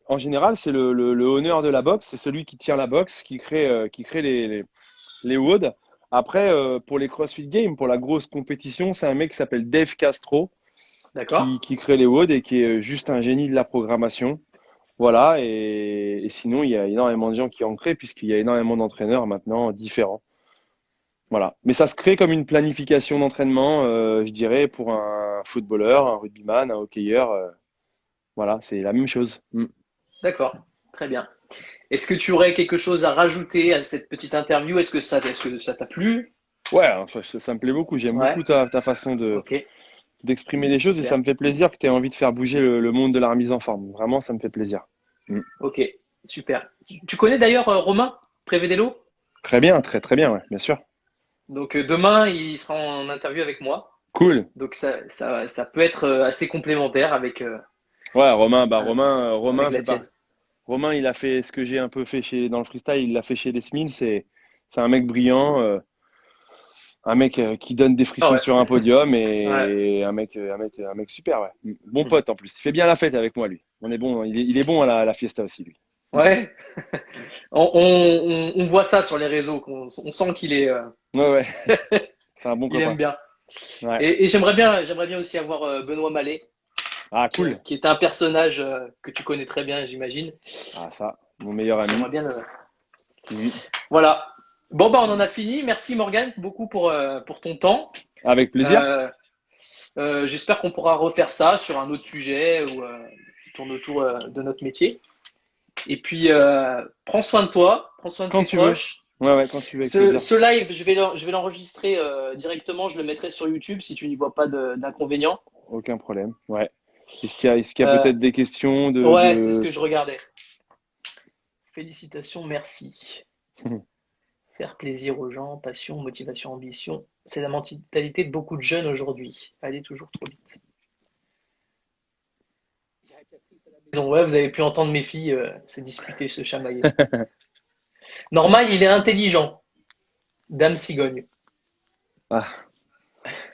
en général, c'est le honneur de la boxe, c'est celui qui tient la boxe, qui crée les WOD. Après, pour les CrossFit Games, pour la grosse compétition, c'est un mec qui s'appelle Dave Castro D'accord. qui crée les WOD et qui est juste un génie de la programmation. Voilà, et sinon, il y a énormément de gens qui en créent puisqu'il y a énormément d'entraîneurs maintenant différents. Voilà. Mais ça se crée comme une planification d'entraînement, je dirais, pour un footballeur, un rugbyman, un hockeyeur. Voilà, c'est la même chose. Mm. D'accord. Très bien. Est-ce que tu aurais quelque chose à rajouter à cette petite interview? Est-ce que ça t'a plu? Ouais, enfin, ça me plaît beaucoup. J'aime Ouais. beaucoup ta façon Ok. d'exprimer les choses et ça Super. me fait plaisir que tu aies envie de faire bouger le monde de la remise en forme. Vraiment, ça me fait plaisir. Mm. Ok. Super. Tu connais d'ailleurs Romain Prévedello? Très bien, très très bien, ouais, bien sûr. Donc demain, il sera en interview avec moi. Cool. Donc ça peut être assez complémentaire Ouais, Romain, avec la tienne. Romain, il a fait ce que j'ai un peu fait dans le freestyle, il l'a fait chez les Smiths. C'est un mec brillant, un mec qui donne des Ah frissons ouais. sur un podium Ouais. et un mec super, ouais. Bon pote en plus. Il fait bien la fête avec moi, lui. On est bon, il est bon à la fiesta aussi, lui. Ouais. On voit ça sur les réseaux. On sent qu'il est, Ouais, ouais, c'est un bon il aime copain. bien. Ouais. Et j'aimerais bien aussi avoir Benoît Mallet, Ah, cool. qui est un personnage que tu connais très bien, j'imagine. Ah, ça, mon meilleur ami. J'aimerais bien. Mhm. Voilà. Bon, bah, on en a fini. Merci Morgane beaucoup pour ton temps. Avec plaisir. Euh, j'espère qu'on pourra refaire ça sur un autre sujet qui tourne autour de notre métier. Et puis, prends soin de toi, prends soin de Quand tes tu veux. proches. Ouais, ouais, quand tu veux, avec Ce, plaisir. ce live, je vais l'enregistrer directement, je le mettrai sur YouTube si tu n'y vois pas d'inconvénient. Aucun problème. Ouais. Est-ce qu'il y a Euh, peut-être des questions ouais, c'est ce que je regardais. Félicitations, merci. Faire plaisir aux gens, passion, motivation, ambition. C'est la mentalité de beaucoup de jeunes aujourd'hui. Aller toujours trop vite. Ouais, vous avez pu entendre mes filles se disputer, se chamailler. Normal, il est intelligent. Dame Cigogne. Ah,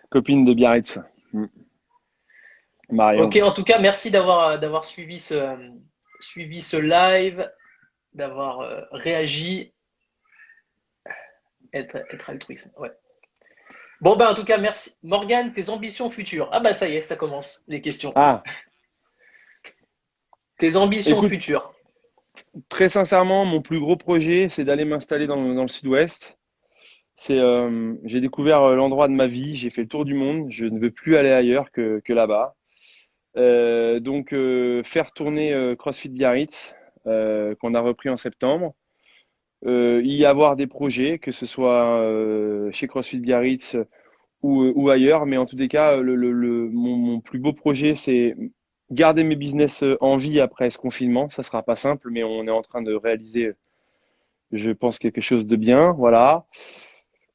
copine de Biarritz. Mm. Marion. Ok, en tout cas, merci d'avoir suivi ce live, d'avoir réagi, être altruiste. Ouais. Bon, ben, en tout cas, merci. Morgane, tes ambitions futures. Ah, bah, ça y est, ça commence, les questions. Ah, Tes ambitions écoute, futures. très sincèrement, mon plus gros projet, c'est d'aller m'installer dans le sud-ouest. J'ai découvert l'endroit de ma vie, j'ai fait le tour du monde, je ne veux plus aller ailleurs que là-bas. Donc, faire tourner CrossFit Biarritz, qu'on a repris en septembre. Y avoir des projets, que ce soit chez CrossFit Biarritz ou ailleurs, mais en tous les cas, mon plus beau projet, c'est garder mes business en vie après ce confinement. Ça sera pas simple, mais on est en train de réaliser, je pense, quelque chose de bien. Voilà.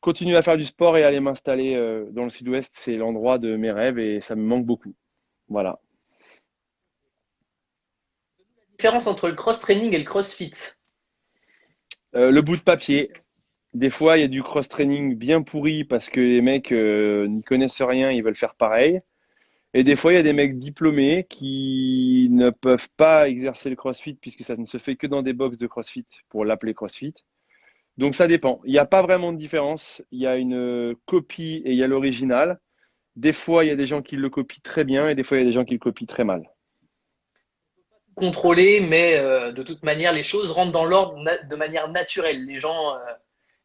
Continuer à faire du sport et aller m'installer dans le sud-ouest, c'est l'endroit de mes rêves et ça me manque beaucoup. Voilà. Différence entre le cross-training et le crossfit. Le bout de papier. Des fois, il y a du cross-training bien pourri parce que les mecs n'y connaissent rien, ils veulent faire pareil. Et des fois, il y a des mecs diplômés qui ne peuvent pas exercer le CrossFit puisque ça ne se fait que dans des box de CrossFit pour l'appeler CrossFit. Donc ça dépend. Il n'y a pas vraiment de différence. Il y a une copie et il y a l'original. Des fois, il y a des gens qui le copient très bien et des fois, il y a des gens qui le copient très mal. Contrôlé, mais de toute manière, les choses rentrent dans l'ordre de manière naturelle. Les gens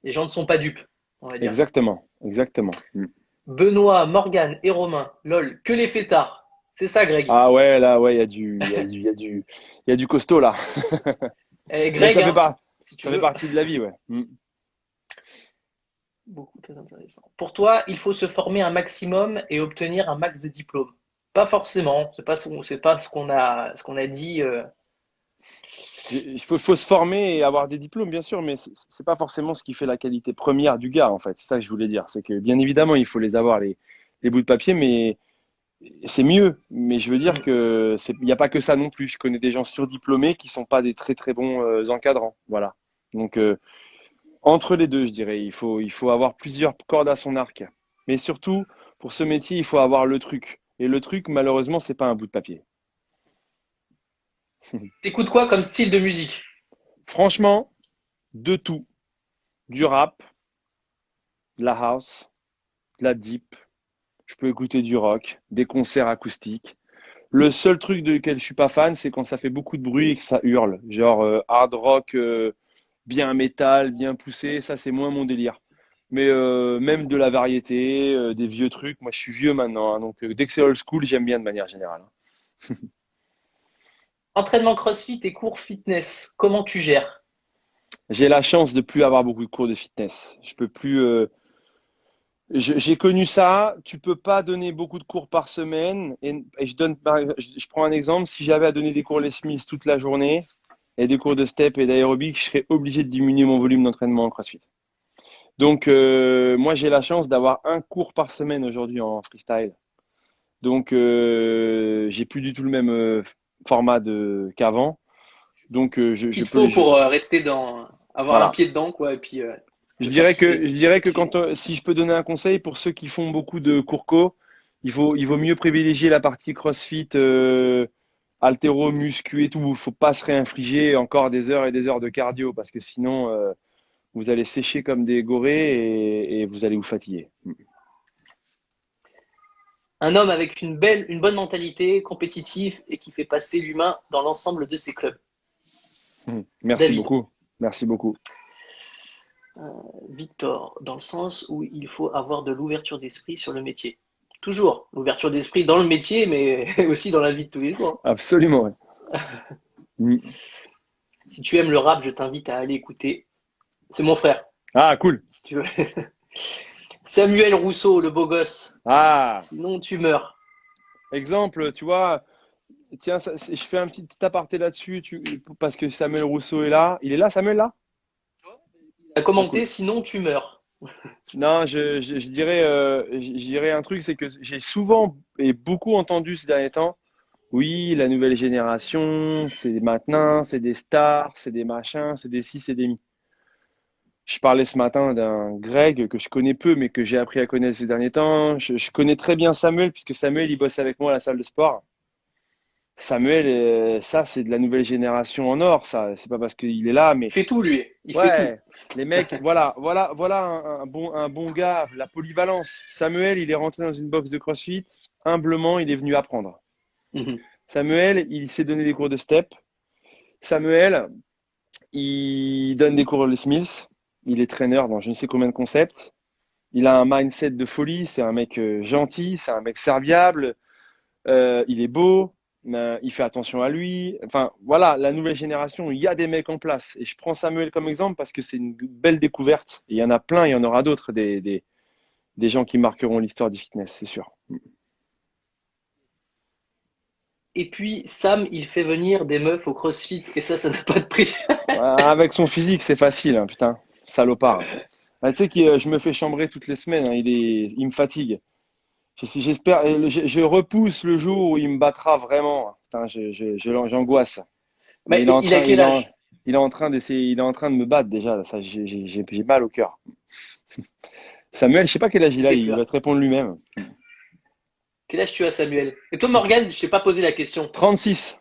ne sont pas dupes, on va dire. Exactement, exactement. Mm. Benoît, Morgane et Romain, lol, que les fêtards. C'est ça, Greg. Ah ouais, là, ouais, il y a du costaud là. Eh, Mais Greg, hein, si tu ça fait veux. partie de la vie, ouais. Mm. Beaucoup très intéressant. Pour toi, il faut se former un maximum et obtenir un max de diplômes. Pas forcément, c'est pas ce qu'on a dit. Il faut se former et avoir des diplômes, bien sûr, mais c'est pas forcément ce qui fait la qualité première du gars, en fait. C'est ça que je voulais dire. C'est que, bien évidemment, il faut les avoir, les bouts de papier, mais c'est mieux. Mais je veux dire que il n'y a pas que ça non plus. Je connais des gens surdiplômés qui sont pas des très très bons encadrants. Voilà. Donc, entre les deux, je dirais, il faut avoir plusieurs cordes à son arc. Mais surtout, pour ce métier, il faut avoir le truc. Et le truc, malheureusement, c'est pas un bout de papier. T'écoutes quoi comme style de musique? Franchement, de tout. Du rap, de la house, de la deep. Je peux écouter du rock, des concerts acoustiques. Le seul truc de lequel je suis pas fan, c'est quand ça fait beaucoup de bruit et que ça hurle. Genre hard rock, bien métal, bien poussé. Ça, c'est moins mon délire. Mais même de la variété, des vieux trucs. Moi, je suis vieux maintenant, hein, donc dès que c'est old school, j'aime bien de manière générale. Entraînement CrossFit et cours fitness, comment tu gères? J'ai la chance de plus avoir beaucoup de cours de fitness. Je peux plus. J'ai connu ça. Tu peux pas donner beaucoup de cours par semaine. Et je prends un exemple. Si j'avais à donner des cours Les Smiths toute la journée et des cours de step et d'aérobic, je serais obligé de diminuer mon volume d'entraînement en CrossFit. Donc, moi, j'ai la chance d'avoir un cours par semaine aujourd'hui en freestyle. Donc, j'ai plus du tout le même format qu'avant. Donc, je Qu'il te peux. faut pour rester avoir un Voilà. pied dedans, quoi, et puis Je te faire dirais que, kiffer. je dirais que si je peux donner un conseil pour ceux qui font beaucoup de cours co, il vaut mieux privilégier la partie CrossFit, haltéro, muscu et tout. Il faut pas se réinfliger encore des heures et des heures de cardio parce que sinon, vous allez sécher comme des gorées et vous allez vous fatiguer. Un homme avec une bonne mentalité, compétitif et qui fait passer l'humain dans l'ensemble de ses clubs. Merci David. beaucoup. Merci beaucoup. Victor, dans le sens où il faut avoir de l'ouverture d'esprit sur le métier. Toujours l'ouverture d'esprit dans le métier, mais aussi dans la vie de tous les jours. Absolument. Ouais. Mm. Si tu aimes le rap, je t'invite à aller écouter. C'est mon frère. Ah, cool. Si tu veux. Samuel Rousseau, le beau gosse. Ah, Sinon, tu meurs. exemple, tu vois, tiens, je fais un petit aparté là-dessus parce que Samuel Rousseau est là. Il est là, Samuel, là? Il a Ah, commenté, cool. sinon tu meurs. Non, je dirais un truc, c'est que j'ai souvent et beaucoup entendu ces derniers temps, oui, la nouvelle génération, c'est maintenant, c'est des stars, c'est des machins, c'est des ci, c'est des mi. Je parlais ce matin d'un Greg que je connais peu, mais que j'ai appris à connaître ces derniers temps. Je connais très bien Samuel, puisque Samuel, il bosse avec moi à la salle de sport. Samuel, ça, c'est de la nouvelle génération en or, ça. C'est pas parce qu'il est là, mais Il fait tout, lui. Il fait ouais, tout. les mecs, voilà un bon gars, la polyvalence. Samuel, il est rentré dans une box de CrossFit. Humblement, il est venu apprendre. Mhm. Samuel, il s'est donné des cours de step. Samuel, il donne des cours Les Smiths. Il est traîneur dans je ne sais combien de concepts. Il a un mindset de folie. C'est un mec gentil, c'est un mec serviable. Il est beau. Il fait attention à lui. Enfin, voilà, la nouvelle génération, il y a des mecs en place. Et je prends Samuel comme exemple parce que c'est une belle découverte. Et il y en a plein, il y en aura d'autres, des gens qui marqueront l'histoire du fitness, c'est sûr. Et puis, Sam, il fait venir des meufs au CrossFit. Et ça n'a pas de prix. Avec son physique, c'est facile, hein, putain, salopard. Ah, tu sais que je me fais chambrer toutes les semaines, hein, il me fatigue. J'espère, je repousse le jour où il me battra vraiment. Putain, j'angoisse. Mais Mais il a quel âge? il est en train d'essayer, il est en train de me battre déjà. Là, ça, j'ai mal au cœur. Samuel, je sais pas quel âge il a, Fait il peur. va te répondre lui-même. Quel âge tu as, Samuel? Et toi, Morgane, je t'ai pas posé la question. 36.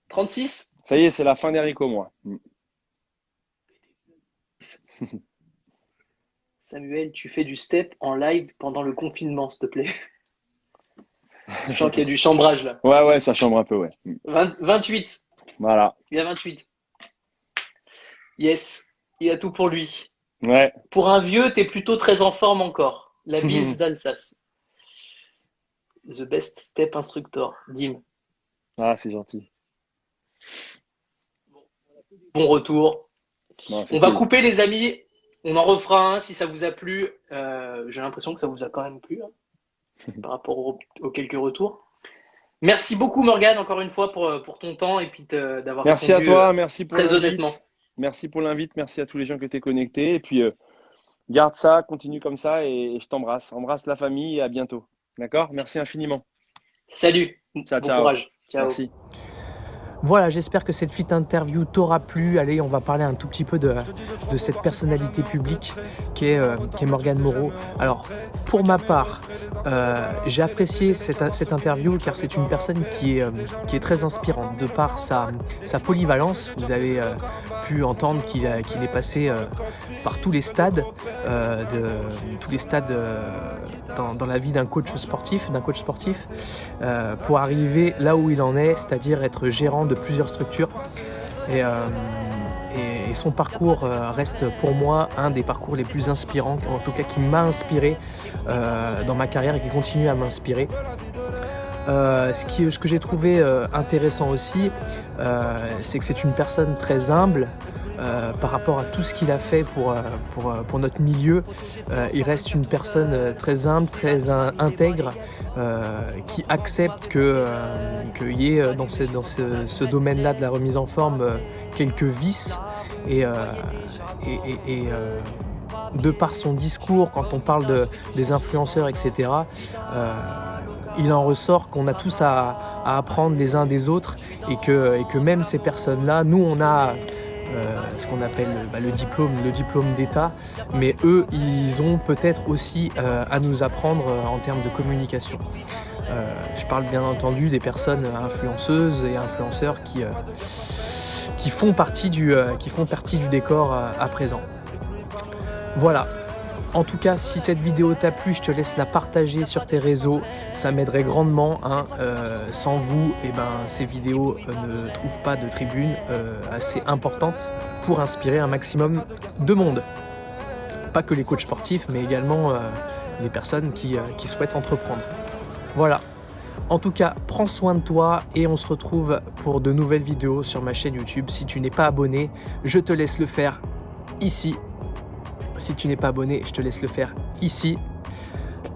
36? Ça y est, c'est la fin d'Erico, moi. Samuel, tu fais du step en live pendant le confinement, s'il te plaît. Je sens qu'il y a du chambrage là. Ouais, ça chambre un peu, ouais. 28. Voilà. Il a 28. Yes. Il a tout pour lui. Ouais. Pour un vieux, t'es plutôt très en forme encore. La bise d'Alsace. The best step instructor. Dim. Ah, c'est gentil. Bon retour. Non, c'est On va cool. couper les amis. On en refera un si ça vous a plu. J'ai l'impression que ça vous a quand même plu par rapport aux quelques retours. Merci beaucoup Morgane encore une fois pour ton temps et puis d'avoir Merci à répondu toi, merci pour très l'invite. honnêtement. Merci pour l'invite, merci à tous les gens que tu es connectés. Et puis, garde ça, continue comme ça et je t'embrasse. Embrasse la famille et à bientôt. D'accord? Merci infiniment. Salut. Ciao, Bon ciao. courage. Ciao. Merci. Voilà, j'espère que cette fit interview t'aura plu. Allez, on va parler un tout petit peu de cette personnalité publique qui est Morgane Moreau. Alors, pour ma part, j'ai apprécié cette interview car c'est une personne qui est très inspirante de par sa polyvalence. Vous avez pu entendre qu'il est passé par tous les stades, dans la vie d'un coach sportif, pour arriver là où il en est, c'est-à-dire être gérant de plusieurs structures. Et son parcours reste pour moi un des parcours les plus inspirants, en tout cas qui m'a inspiré dans ma carrière et qui continue à m'inspirer. Ce que j'ai trouvé intéressant aussi, c'est que c'est une personne très humble. Par rapport à tout ce qu'il a fait pour notre milieu, il reste une personne très humble, très intègre, qui accepte qu'il y ait dans ce domaine-là de la remise en forme quelques vices et de par son discours, quand on parle des influenceurs, etc., il en ressort qu'on a tous à apprendre les uns des autres et que même ces personnes-là, nous on a ce qu'on appelle le diplôme d'État, mais eux, ils ont peut-être aussi à nous apprendre en termes de communication. Je parle bien entendu des personnes influenceuses et influenceurs qui font partie du décor à présent. Voilà. En tout cas, si cette vidéo t'a plu, je te laisse la partager sur tes réseaux. Ça m'aiderait grandement. Sans vous, ces vidéos ne trouvent pas de tribune assez importante pour inspirer un maximum de monde. Pas que les coachs sportifs, mais également les personnes qui souhaitent entreprendre. Voilà. En tout cas, prends soin de toi et on se retrouve pour de nouvelles vidéos sur ma chaîne YouTube. Si tu n'es pas abonné, je te laisse le faire ici. Si tu n'es pas abonné, je te laisse le faire ici.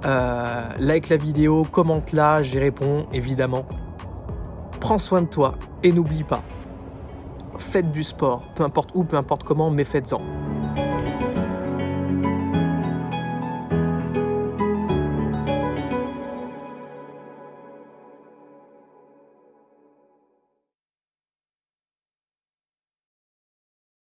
Like la vidéo, commente-la, j'y réponds évidemment. Prends soin de toi et n'oublie pas, faites du sport, peu importe où, peu importe comment, mais faites-en.